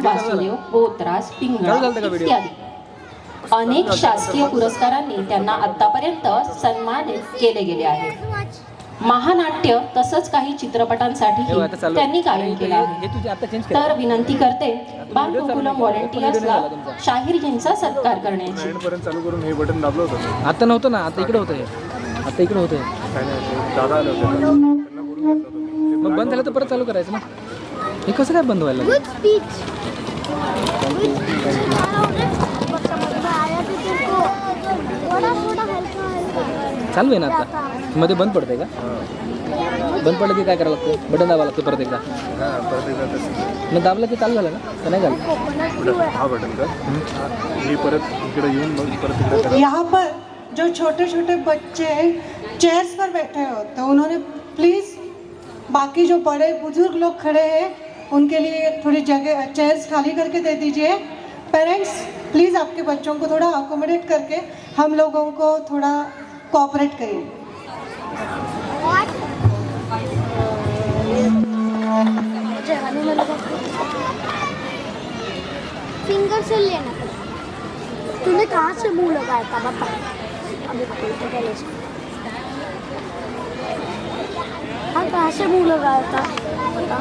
वासुदेव बोतराज पिंगळा इत्यादी अनेक शासकीय पुरस्कारांनी त्यांना आतापर्यंत सन्मानित केले गेले आहे. महानाट्य तसंच काही चित्रपटांसाठीही त्यांनी गायन केलं आहे. तर विनंती करते बालगोकुलम व्हॉलेंटियर्सला शाहीरजींचा सत्कार करण्याची. चालू करून हे बटन दाबलं होतं. आता नव्हतं ना, आता इकडे होतं. आता इकडे होतं. दादा आले होते. मग बंद झालं तर परत चालू करायचं ना. हे कसं काय बंद व्हायला लागलं? चालू आहे ना आता. मध्ये बंद पडतंय का? बंद पडलं की काय करावं लागतं? बटन दाबावं लागतं परत एकदा. मग दाबलं की चालू झालं ना? का नाही झालं? हा बटन का हे परत इकडे येऊन मग परत इकडे करा. यहाँ पर जो छोटे छोटे बच्चे चेयर्स पर बैठे हो तो उन्होंने प्लीज़ बाकी जो बड़े बुजुर्ग लोग खड़े हैं उनके लिए थोड़ी जगह चेयर्स खाली करके दे दीजिए. पेरेंट्स प्लीज़ आपके बच्चों को थोड़ा अकोमोडेट करके हम लोगों को थोड़ा कोऑपरेट करिए. फिंगर से लेना तूने कहाँ से मुंह लगाया था बता. अभी हाँ कहाँ से मुंह लगाया था बता.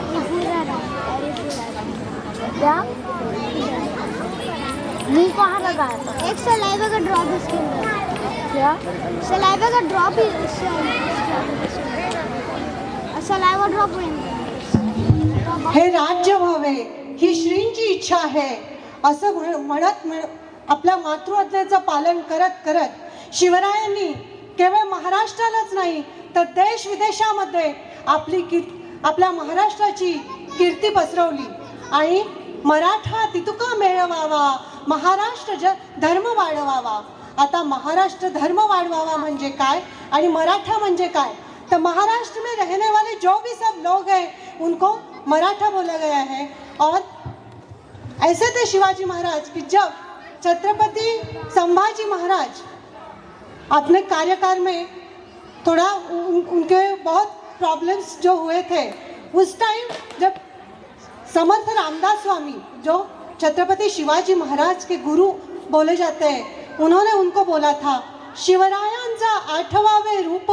क्या मुंह कहाँ लगाया था? एक सलाइवा का ड्रॉप इसके अंदर. क्या सलाइवा का ड्रॉप सलाइवा ड्रॉप हे राज्य व्हावे ही श्रींची इच्छा आहे असं म्हणत आपल्या मातृआज्ञेचं पालन करत करत शिवरायांनी केवळ महाराष्ट्रालाच नाही तर देश विदेशामध्ये आपल्या महाराष्ट्राची कीर्ती पसरवली आणि मराठा तितुका मेळवावा, महाराष्ट्र धर्म वाढवावा. आता महाराष्ट्र धर्म वाढवावा म्हणजे काय आणि मराठा म्हणजे काय? तो महाराष्ट्र में रहने वाले जो भी सब लोग हैं उनको मराठा बोला गया है. और ऐसे थे शिवाजी महाराज कि जब छत्रपति संभाजी महाराज अपने कार्यकाल में थोड़ा उनके बहुत प्रॉब्लम्स जो हुए थे उस टाइम जब समर्थ रामदास स्वामी जो छत्रपति शिवाजी महाराज के गुरु बोले जाते हैं उन्होंने उनको बोला था शिवरायांचा 8वावे रूप,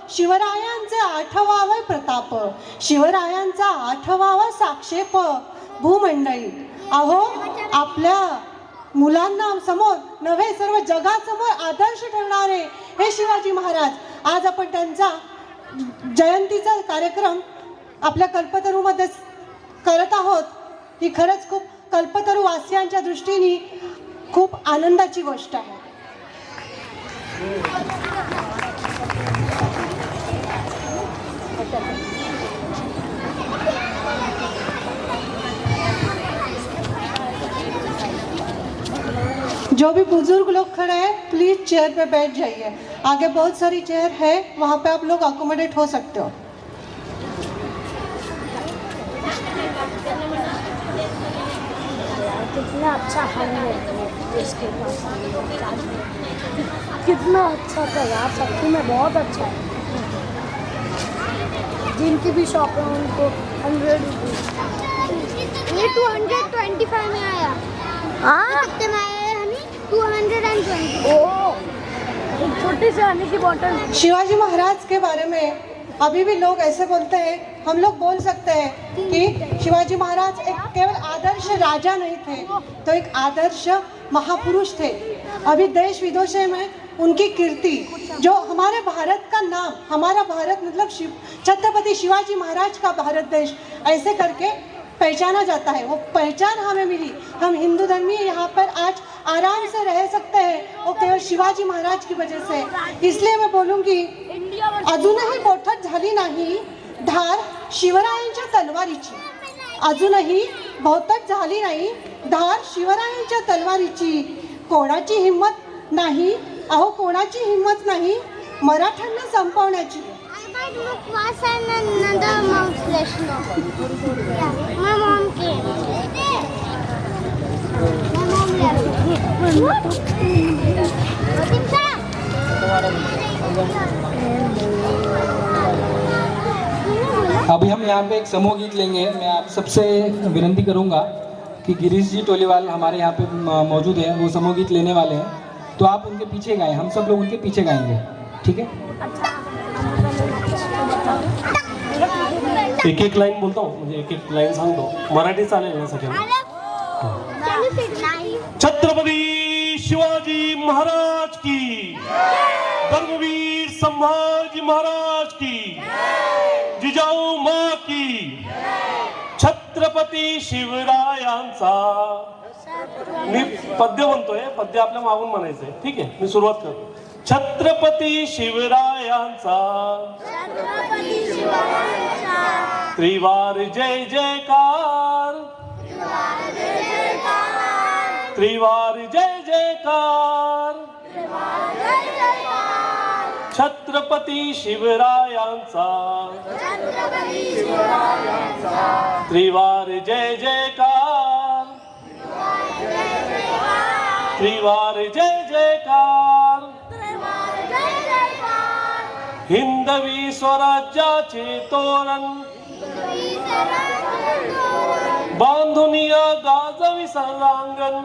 शिवरायांचे 8वावे प्रताप, शिवरायांचा 8वावा साक्षेप भूमंडळी. अहो आपल्या मुलांना समोर नव्हे सर्व जगासमोर आदर्श ठरणारे हे शिवाजी महाराज. आज आपण त्यांचा जयंतीचा कार्यक्रम आपल्या कल्पतरूमध्ये करत आहोत. ही खरंच खूप कल्पतरू वासियांच्या दृष्टीने खूप आनंदाची गोष्ट आहे. जो भी बुजुर्ग लोग खड़े हैं प्लीज चेयर पे बैठ जाइए. आगे बहुत सारी चेयर है, वहाँ पे आप लोग अकोमोडेट हो सकते हो. कितना अच्छा हल है इसके पास. कितना अच्छा था यार, सच्ची में बहुत अच्छा है. जिनकी भी शॉप है उनको 100 ये 225 में आया. हाँ कितने में आया हनी? 220. ओह छोटी सी हनी की बोतल. शिवाजी महाराज के बारे में अभी भी लोग ऐसे बोलते हैं, हम लोग बोल सकते हैं कि शिवाजी महाराज एक केवल आदर्श राजा नहीं थे तो एक आदर्श महापुरुष थे. अभी देश विदेशों में उनकी कीर्ति, जो हमारे भारत का नाम, हमारा भारत मतलब छत्रपति शिवाजी महाराज का भारत देश ऐसे करके पहचाना जाता है. वो पहचान हमें मिली. हम हिंदू धर्मी यहाँ पर आज आराम से रह सकते हैं वो केवळ शिवाजी महाराज की वजह से. इसलिए मैं बोलूँगी अजूनही बोथट झाली नाही धार शिवरायांच्या तलवारीची. अजूनही बोथट झाली नाही धार शिवरायांच्या तलवारीची. कोणाची हिंमत नाही, अहो कोणाची हिंमत नाही मराठ्यांना संपवण्याची. अभी हम यहाँ पे एक समूह गीत लेंगे. मैं आप सबसे विनंती करूँगा कि गिरीश जी टोलीवाल हमारे यहाँ पे मौजूद है, वो समूह गीत लेने वाले हैं, तो आप उनके पीछे गाएं, हम सब लोग उनके पीछे गाएंगे, ठीक है? एक एक लाईन बोलतो, म्हणजे एक एक लाईन सांगतो. मराठी चालेल ना सगळ्यांना? छत्रपती शिवाजी महाराज की, धर्मवीर संभाजी महाराज की, जिजाऊ माँ की, छत्रपती शिवरायांचा. मी पद्य म्हणतोय, पद्य आपल्या मागून म्हणायचंय, ठीक आहे? मी सुरुवात करतो. छत्रपती शिवरायांचा त्रिवार जय जयकार, त्रिवार जय जयकार, छत्रपती शिवरायांचा त्रिवार जय जयकार, त्रिवार जय जयकार. हिंदवी स्वराज्याचे तोरण बांधुनिया गाजवी सर्वांगण,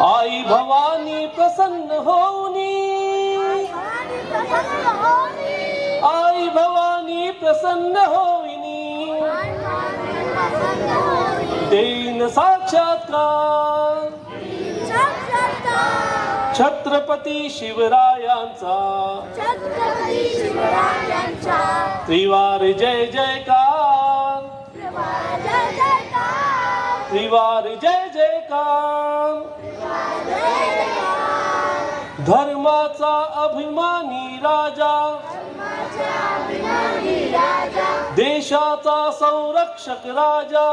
आई भवानी प्रसन्न होऊनी, आई भवानी प्रसन्न होईनी, देईन साक्षात्कार. छत्रपती शिवरायांचा त्रिवार जय जयकार, त्रिवार जय जयकार. धर्माचा अभिमानी राजा, देशाचा संरक्षक राजा,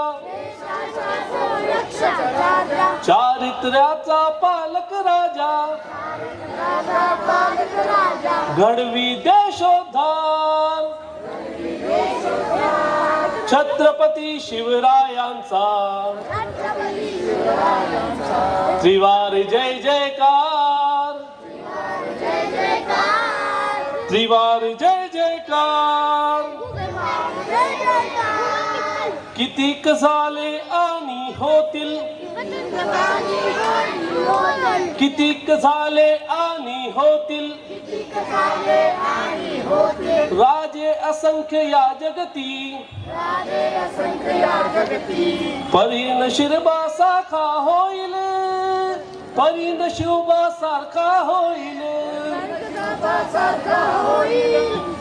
चारित्र्याचा पालक राजा, घडवी देशोद्धार. छत्रपती शिवरायांचा त्रिवार जय जयकार, त्रिवार जय जयकार. कितीक झाले आणि होतील, कितीक झाले आणि होतील, राजे असंख्य या जगती, परीन शिरबा सारखा होईल, परीन शिवबा सारखा होईल,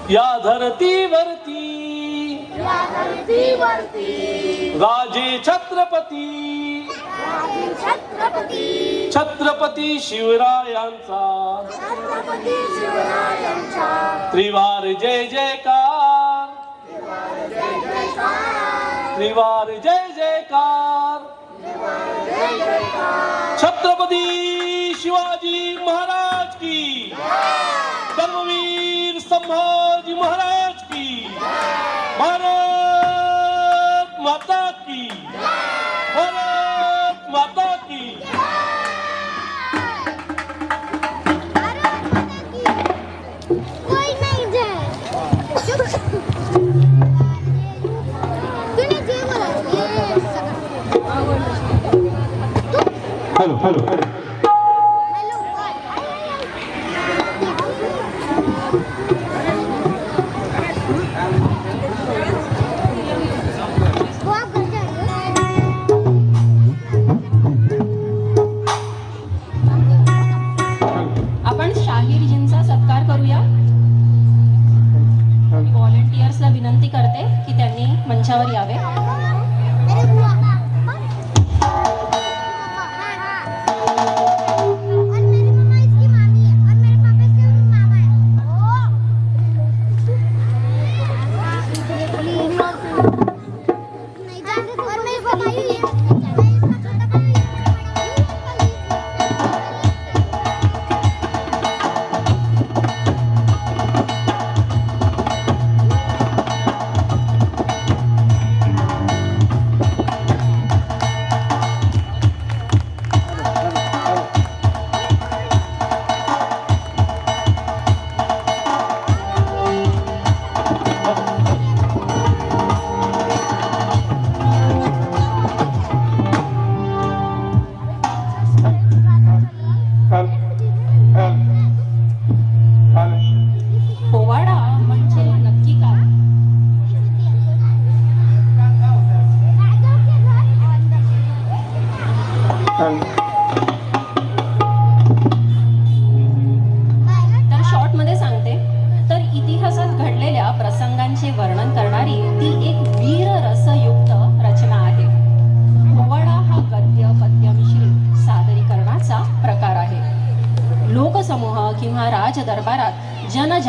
या धरतीवरती राजे छत्रपती, छत्रपती शिवरायांचा त्रिवार जय जयकार, त्रिवार जय जयकार. छत्रपती शिवाजी महाराज की, धर्मवीर संभाजी महाराज की, भारत माता की, भारत माता की. कोई नहीं जाए. तूने जे बोला ये हॅलो हॅलो हॅलो. हेलो वो आप घर जाइए. आपण शाहीरजींचा सत्कार करूया. मी व्हॉलेंटियर्सला विनंती करते की त्यांनी मंचावर यावे. मेरे बुआ और मेरी मम्मा इसकी मामी है और मेरे पापा इसके मामा है. नहीं जानते और मेरे पापा ही है. मैं इसका छोटा भाई हूँ.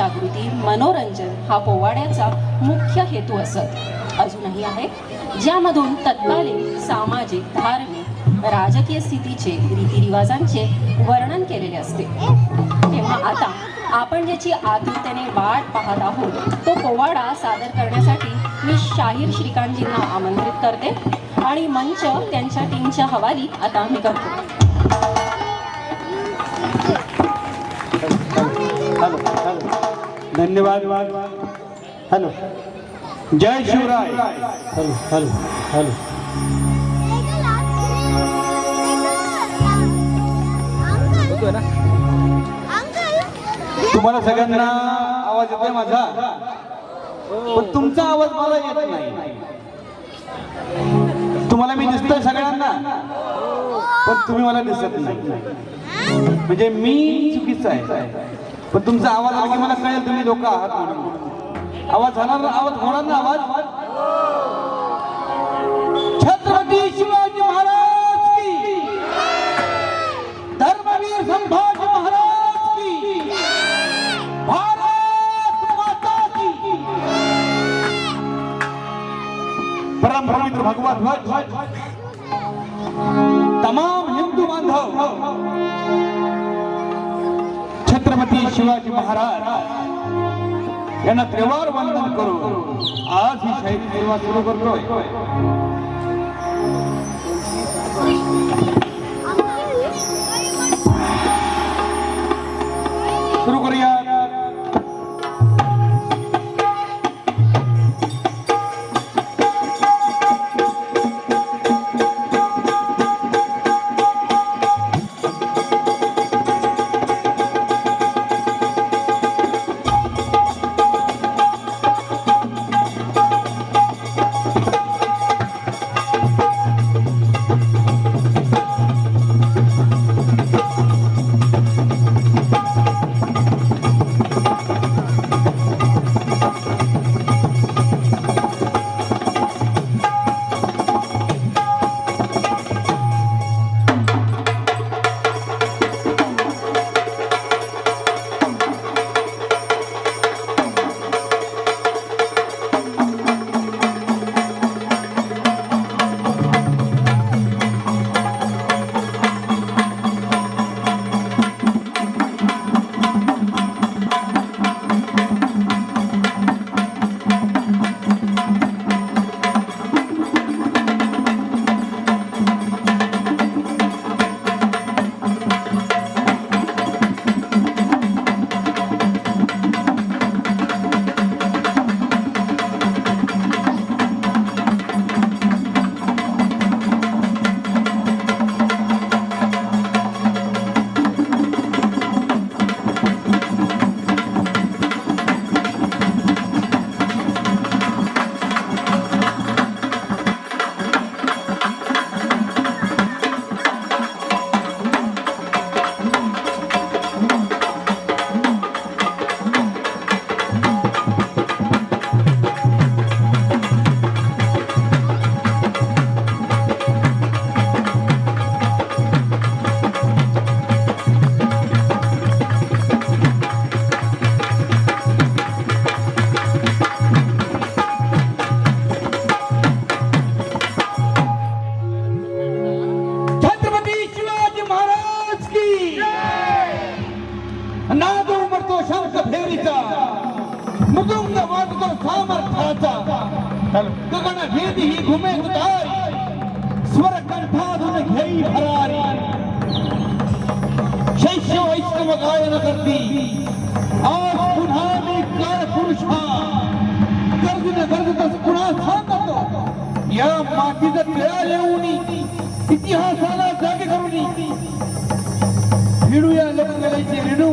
जनजागृती मनोरंजन हा पोवाड्याचा मुख्य हेतू असत. अजूनही आहे, ज्यामधून तत्कालीन सामाजिक, धार्मिक, राजकीय स्थितीचे, रीतिरिवाजांचे वर्णन केलेले असते. तेव्हा आता आपण ज्याची आतुरतेने वाट पाहत आहोत तो पोवाडा सादर करण्यासाठी मी शाहीर श्रीकांतजींना आमंत्रित करते आणि मंच त्यांच्या टीमच्या हवाली आता मी करतो. धन्यवाद. हॅलो, जय शिवराय. Hello hello hello. बघतोय ना? तुम्हाला सगळ्यांना आवाज येतोय माझा, पण तुमचा आवाज मला येत नाही. तुम्हाला मी दिसतोय सगळ्यांना, पण तुम्ही मला दिसत नाही. म्हणजे मी चुकीचं आहे, पण तुमचा आवाज आला की मला कळेल तुम्ही लोक आहात म्हणून. आवाज होणार ना? आवाज. छत्रपती शिवाजी महाराज की, धर्मवीर संभाजी महाराज की, भारत माता की. परम पवित्र भगवा ध्वज तमाम हिंदू बांधव छत्रपती शिवाजी महाराज यांना त्रिवार वंदन करून आज ही शाहीर सेवा सुरू करतोय. सुरू करूया. मुकुंद वाजतो सामर्थ्याचा गगन भेदी ही घुमे उतारी स्वर कंठाधून घेई भरारी शैष्य वैष्णव गायन करती आज पुन्हा मी काळ पुरुषा गरजतच पुन्हा सांगतो या मातीचं खेळा येऊन इतिहासाला जागे करून भिडूया लोककलेचे रेणू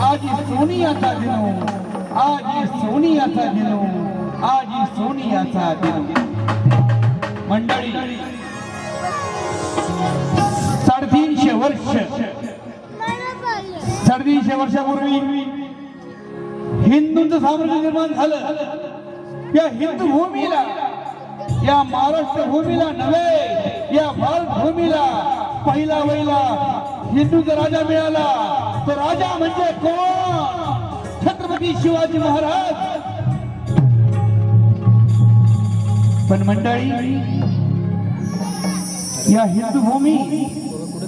आज सोनियाचा दिनो आज सोनियाचा दिनो आज सोनियाचा दिनो मंडळी 350 वर्षापूर्वी हिंदूंचं साम्राज्य निर्माण झालं या हिंदू भूमीला या महाराष्ट्र भूमीला नव्हे या भारत भूमीला पहिला वहिला हिंदूचा राजा मिळाला तो राजा म्हणजे कोण छत्रपती छत्रपती शिवाजी महाराज. पण मंडळी, या हिंदू भूमी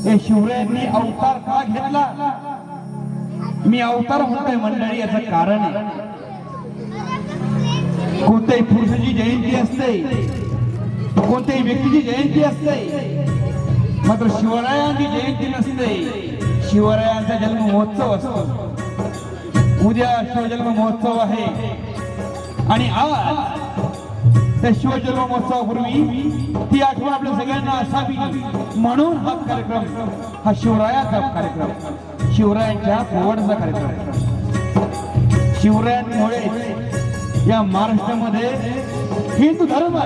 हे शिवरायांनी अवतार का घेतला? मी अवतार म्हणतोय मंडळी, याचं कारण आहे. कोणत्याही पुरुषाची जयंती असते, कोणत्याही व्यक्तीची जयंती असते, मात्र शिवरायांची जयंती नसते. शिवरायांचा जन्म महोत्सव असतो. उद्या शिवजन्म महोत्सव आहे आणि आज त्या शिवजन्म महोत्सवापूर्वी ती आठवण आपल्या सगळ्यांना असावी म्हणून हा कार्यक्रम, हा शिवरायाचा कार्यक्रम, शिवरायांच्या पोवाड्याचा कार्यक्रम. शिवरायांमुळे या महाराष्ट्रामध्ये हिंदू धर्म,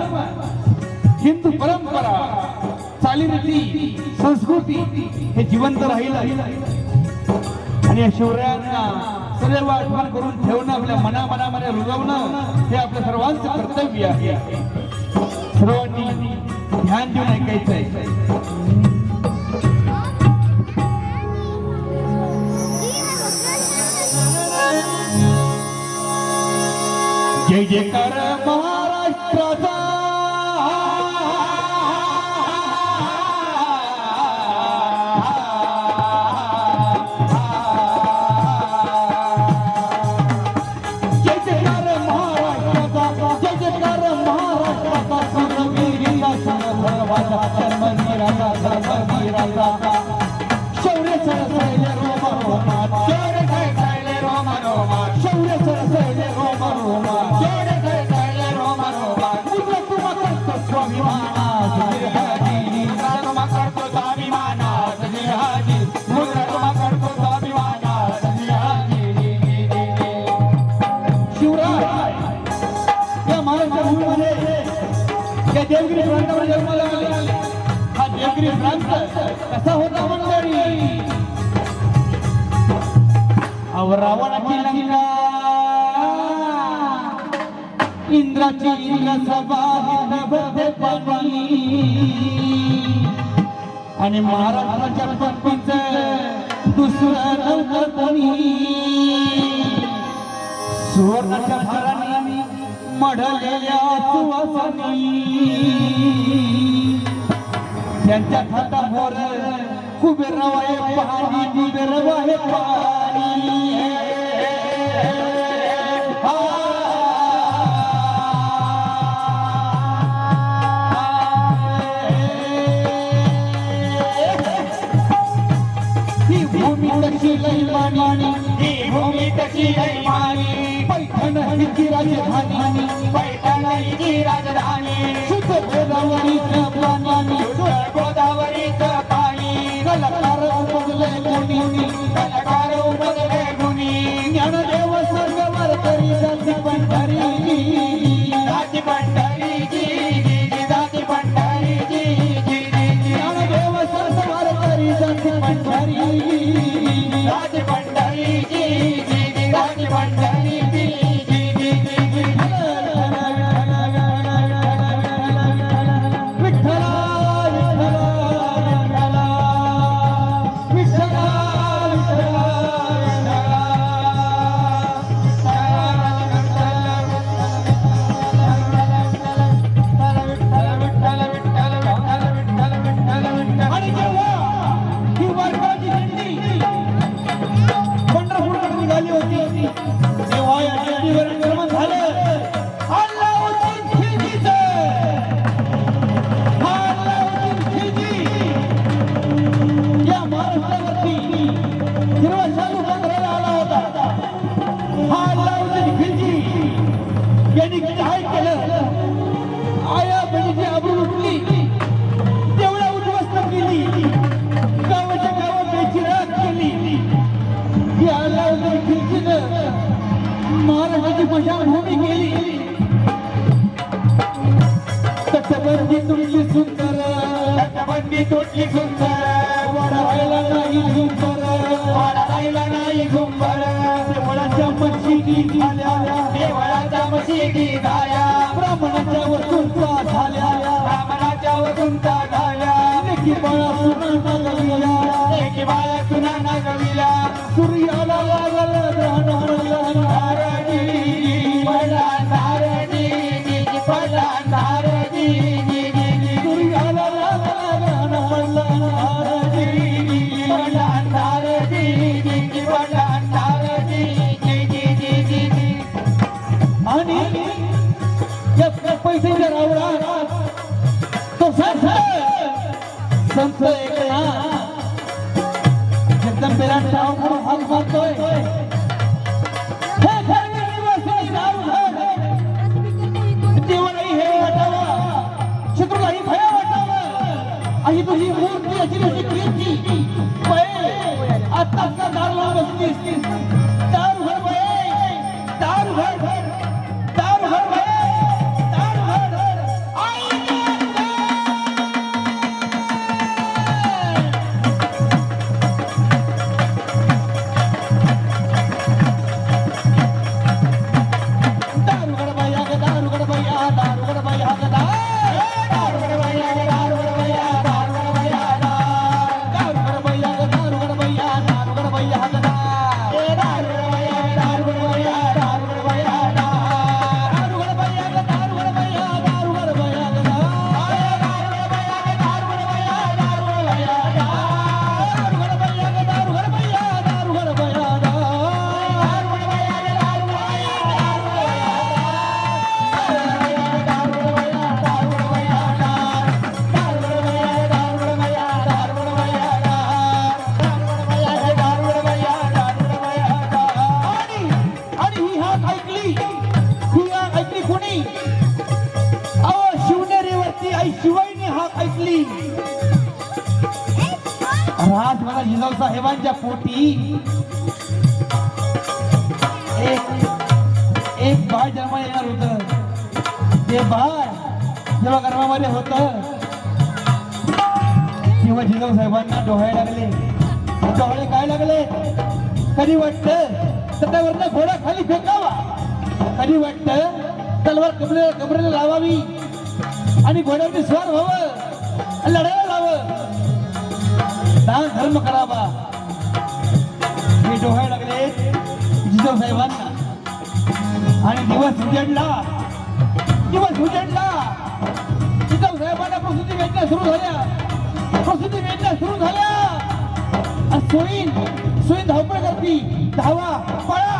हिंदू परंपरा, चालीरीती, संस्कृती हे जिवंत राहिलं. आणि या शिवरायांना सदैव आठवण करून ठेवणं, आपल्या मनामध्ये रुजवणं हे आपल्या सर्वांचं कर्तव्य आहे. सर्वांनी ध्यान देऊन ऐकायचंय. जय जयकार महाराष्ट्राचा, शौर्य सरसैले रोमा रोमा, शौर्य सरसैले रोमा रोमा, शौर्य सरसैले रोमा रोमा, शौर्य सरसैले रोमा रोमा. मुद्रा तुम्हा करतो स्वाभिमानात निर्हाजी, मुद्रा तुम्हा करतो स्वाभिमानात निर्हाजी, मुद्रा तुम्हा करतो स्वाभिमानात निर्हाजी. शिवराय या महाराष्ट्र भूमीमध्ये या देवगिरी प्रांतावर जन्माला आले. हा देवगिरी प्रांत कसा होता मंडळी? रावणाची लंका, इंद्राची इंद्रसभा भरते पाणी आणि महाराष्ट्राच्या पत्नीचं दुसरं नव्हतं कोणी. सुवर्णाच्या भाराने मढलेल्या सुवासानी त्यांच्या खातावर कुबेरवाहे पाणी, कुबेरवाहे पाणी. ही भूमी तशी लैमानी, ही भूमी तशी लैमानी, पैठण हिची राजधानी, पैठण हिची राजधानी. शुद्ध गोदावरीचं पाणी, शुद्ध गोदावरीचं पाणी. कलाकार उमगले गुणी, कलाकार उमगले गुणी. ज्ञानदेव सर्गवर तरी जाती पंढरी, जाती पंढरी जी जी, जाती पंढरी जी जी. ज्ञानदेव सर्गवर तरी जाती पंढरी, जाती पंढरी जी जी, जाती पंढरी जी जी जी. विठ्ठला आणि जेव्हा ही वारकऱ्याची दिंडी पंढरपूरकडे निघाली होती, तेव्हा या दिंडीवर आक्रमण झालं. अल्लाउद्दीन खिलजीचं, हा अल्लाउद्दीन खिलजी या महाराष्ट्रावरती हिरवा शालू बांधायला आला होता. हा अल्लाउद्दीन खिलजी यांनी काय केलं? आया बहिणीची आबरू लुटली, तेवढा उद्ध्वस्त केली, गावाच्या गावात त्याची राख केली. या अल्लाउद्दीन खिलजीनं महाराष्ट्राची मशानभूमी केली. तटबंदी तुटली सुंदर, तटबंदी तुटली सुंदर, वाढायला नाही झुंबर, वाढायला नाही झुंबर. देवळाच्या मशिदी झाल्या, देवळाच्या मशिदी झाल्या, ब्राह्मणाच्या वस्तूंचा झाल्या, ब्राह्मणाच्या वस्तूंचा झाल्या. लेकी बाळा सुना गविला, लेकी बाळा सुना गविला. सूर्याला लागलं ग्रहण, पैशाच्या रावणात तो संत एकनाथ जगदंबेला टाव म्हणून हाक मारतोय. हे खरगे निवासी रावघर, देवालाही हे वाटावं, शत्रूलाही भया वाटावं, अशी तुझी मूर्ती अशी तुझी कीर्ती. आता दार लावून बसलीस, दार उघड बाई, दार उघड, दार उघड बाई, दार उघड. दार उघड बाई, अगं दार उघड बाई, दार उघड बाई, अगं दार उघड बाई, अगं दार उघड बाई, दार उघड बाई, दार उघड बाई, अगं दार उघड बाई, दार उघड बाई, अगं दार. राजवाडा जिजाऊ साहेबांच्या पोटी एक बाळ जन्माला येणार होत. ते बाळ जेव्हा गर्भामध्ये होत तेव्हा जिजाऊ साहेबांना डोळे लागले. डोळे काय लागले? कधी वाटत त्यावरनं घोडा खाली फेकावा, कधी वाटत तलवार कमरेला लावावी आणि घोड्यावरती स्वार व्हावं, लढायला लावावं, दान धर्म करावा. हे डोहाय लागले जिजाऊ साहेबांना. आणि दिवस उजेडला, दिवस उजेडला. जिजाऊ साहेबांना प्रसूती वेदना सुरू झाल्या, प्रसूती वेदना सुरू झाल्या. सोयीन धावपळ करती, धावा पळा.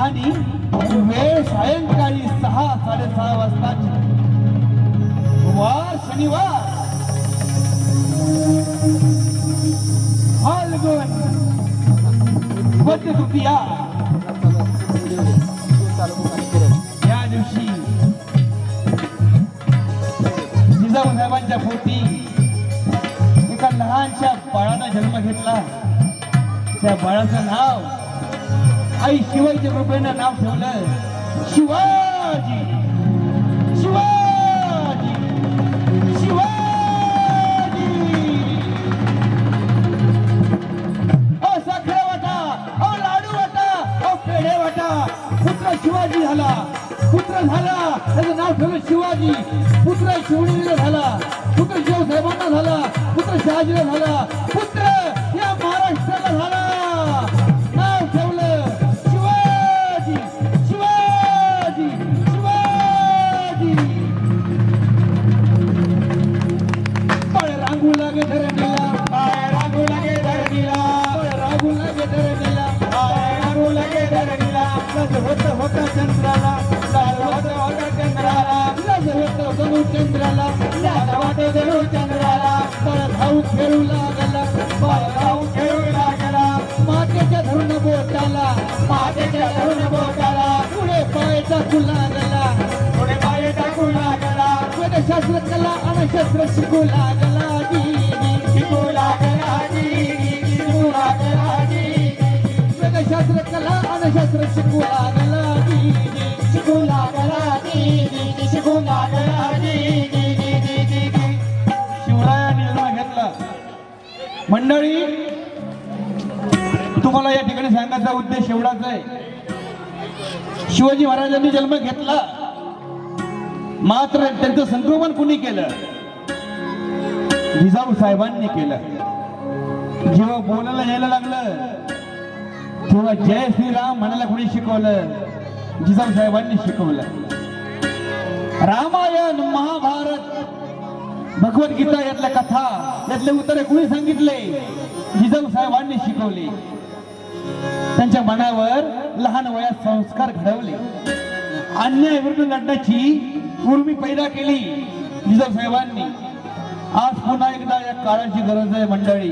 आणि वेळ सायंकाळी 6-6:30 वाजताची. वार शनिवार, फाल्गुन वद्य तृतीया. या दिवशी जिजाऊ साहेबांच्या पोटी एका लहानशा बाळाचा जन्म घेतला. त्या बाळाचं नाव आई शिवाजीच्या कृपेनं नाव ठेवलं शिवाजी. शिवाजी, शिवाजी. साखरे वाटा, लाडू वाटा, पेढे वाटा. पुत्र शिवाजी झाला, पुत्र झाला, त्याचं नाव ठेवलं शिवाजी. पुत्र शिवणीला झाला, पुत्र शिव साहेबांना झाला, पुत्र शहाजीला झाला, पुत्र या महाराष्ट्राला झाला. नाव ठेवलं शिवाजी, शिवाजी, शिवाजी. पाय रांगू लागे धरणीला, पाय रांगू लागे धरणीला, पाय रांगू लागे धरणीला, पाय रांगू लागे धरणीला. लज होता चंद्राला, लाल होता चंद्राला, लज होता जणू चंद्राला, लाल होता जणू चंद्राला. पाय धाऊ खेळू लागला, पाय धाऊ खेळू लागला. मातेच्या धरून बोटाला, मातेच्या धरून बोटाला. पुढे पाय टाकू लागला, पुढे पाय टाकू लागला. वेदशास्त्र कला अनशास्त्र शिकू लागला. शिकू लागला, शिकू लागला. वेदशास्त्र कला अनशास्त्र शिकू लागला. शिकू लागला, शिकू लागला. शिवरायांनी जन्म घेतला. मंडळी, तुम्हाला या ठिकाणी सांगायचा उद्देश एवढाच आहे. शिवाजी महाराजांनी जन्म घेतला, मात्र त्यांचं संक्रमण कुणी केलं? जिजाऊ साहेबांनी केलं. जेव्हा बोलायला यायला लागलं तेव्हा जय श्रीराम म्हणायला कुणी शिकवलं? जिजाऊ साहेबांनी शिकवलं. रामायण, महाभारत, भगवद्गीता यातल्या कथा, यातले उत्तरे कुणी सांगितले? जिजाऊ साहेबांनी शिकवले. त्यांच्या मनावर लहान वयात संस्कार घडवले. अन्यायाविरुद्ध लढण्याची पूर्वी पैदा केली जिजाऊसाहेबांनी. आज पुन्हा एकदा या काळाची गरज आहे मंडळी.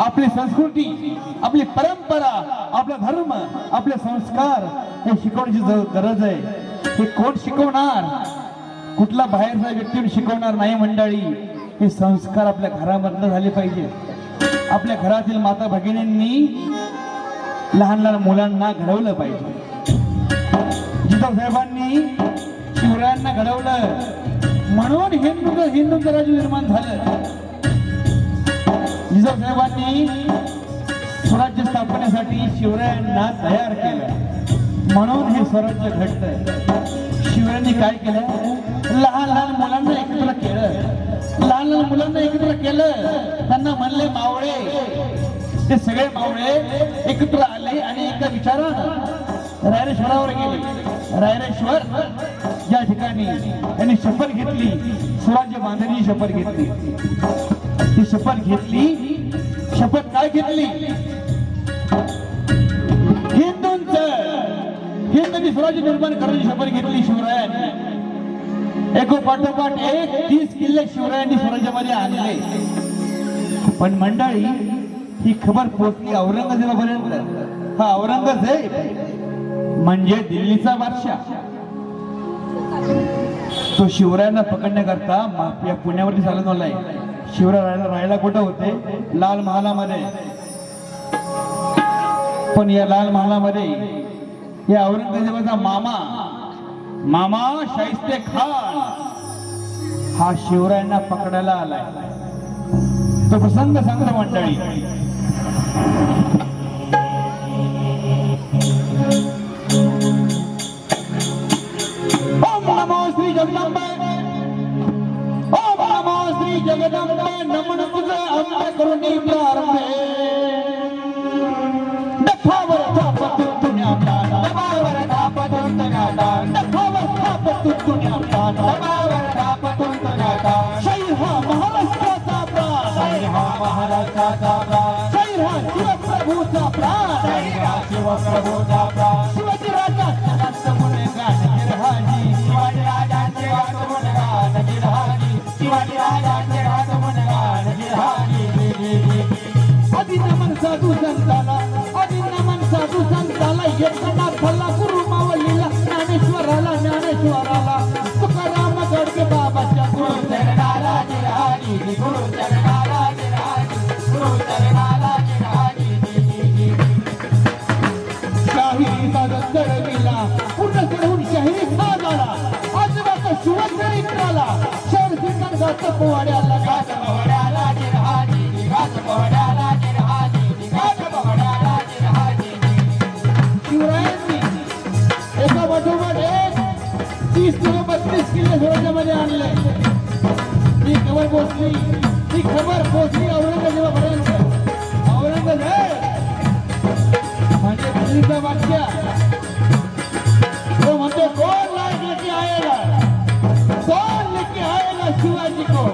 आपली संस्कृती, आपली परंपरा, आपला धर्म, आपले संस्कार हे शिकवण्याची गरज आहे. हे कोण शिकवणार? कुठला बाहेरचा व्यक्ती शिकवणार नाही मंडळी. हे संस्कार आपल्या घरामधनं झाले पाहिजे. आपल्या घरातील माता भगिनींनी लहान लहान मुलांना घडवलं पाहिजे. जिजाऊसाहेबांनी शिवरायांना घडवलं म्हणून हिंदूचं राज्य निर्माण झालं. जिजाऊसाहेबांनी स्वराज्य स्थापनेसाठी शिवरायांना तयार केलं म्हणून हे स्वराज्य घडतं. शिवरायांनी काय केलं? लहान लहान मुलांना एकत्र केलं. लहान लहान मुलांना एकत्र केलं. त्यांना म्हणले मावळे. ते सगळे मावळे एकत्र आले आणि एका विचारानं रायरेश्वरावर गेले. रायरेश्वर या ठिकाणी त्यांनी शपथ घेतली, स्वराज्य बांधण्याची शपथ घेतली. ती शपथ घेतली. शपथ काय घेतली? हिंदूंनी स्वराज्य निर्माण करण्याची शपथ घेतली शिवरायांनी. एकोपाठोपाठ 30 किल्ले शिवरायांनी स्वराज्यामध्ये आणले. पण मंडळी ही खबर पोहोचली औरंगजेबापर्यंत. हा औरंगजेब म्हणजे दिल्लीचा बादशाह. तो शिवरायांना पकडण्याकरता या पुण्यावरती चालत आलाय. शिवराय राहायला कुठं होते? लाल महालामध्ये. पण या लाल महालामध्ये या औरंगजेबाचा मामा शाहिस्ते खान हा शिवरायांना पकडायला आलाय. तो प्रसंग सांगतो मंडळी. ओम नमो श्री जगदंबे. ओम नमो श्री जगदंबे. नमन तुझे अंत करुणी प्रारंभे. नखावर थापत पुण्याचा, नखावर थापत पुण्याचा, नखावर थापत पुण्याचा, नखावर थापत पुण्याचा. शैर हा महाराष्ट्राचा प्राण, शैर हा महाराष्ट्राचा प्राण, शैर हा शिवप्रभूचा प्राण, शैर हा शिवप्रभूचा प्राण. शिवाजी राजांचे गुणगान गिरहाजी, शिवाजी राजांचे गुणगान गिरहाजी, शिवाजी राजांचे गुणगान गिरहाजी. आधी नमन साधू संताला, आधी नमन साधू संताला, एकनाथाला, गुरु मावलीला, ज्ञानेश्वराला, ज्ञानेश्वराला, तुकाराम गडके बाबाच्या गुरु चरणाला गिरहाजी, गुरु चरणाला गिरहाजी, गुरु चरणाला गिरहाजी. शाहिरीचा दरविला पूर्ण करून शाहिरी साजाला, आजोबाचा शिवचरित्राला, शहर सिंगात पोवाड्याला, गात पोवाड्याला गिरहाजी, गात पोवाड्याला गिरहाजी, गात पोवाड्याला गिरहाजी. शिवरायांनी एका पाठोपाठ 30 किलो 32 किल्ले स्वराज्यामध्ये आणले. ही खबर पोहोचली, ही खबर पोहोचली औरंगजेबापर्यंत. औरंगजेब म्हणजे दिल्लीचा बादशाह. तो म्हणतो कौन लायक लेके आएगा, कौन लेके आएगा शिवाजी को.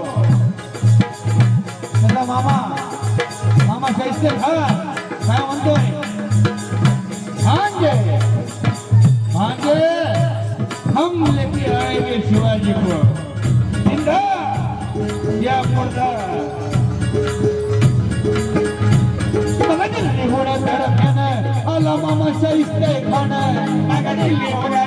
त्याचा मामा शाहिस्ते खान काय म्हणतोय? भांजे हम लेके आएंगे शिवाजी को. जिंदा या मुर्दा. दिल्ली घोडा धडकन आला मामा शाहिस्ते खान. दिल्ली घोडा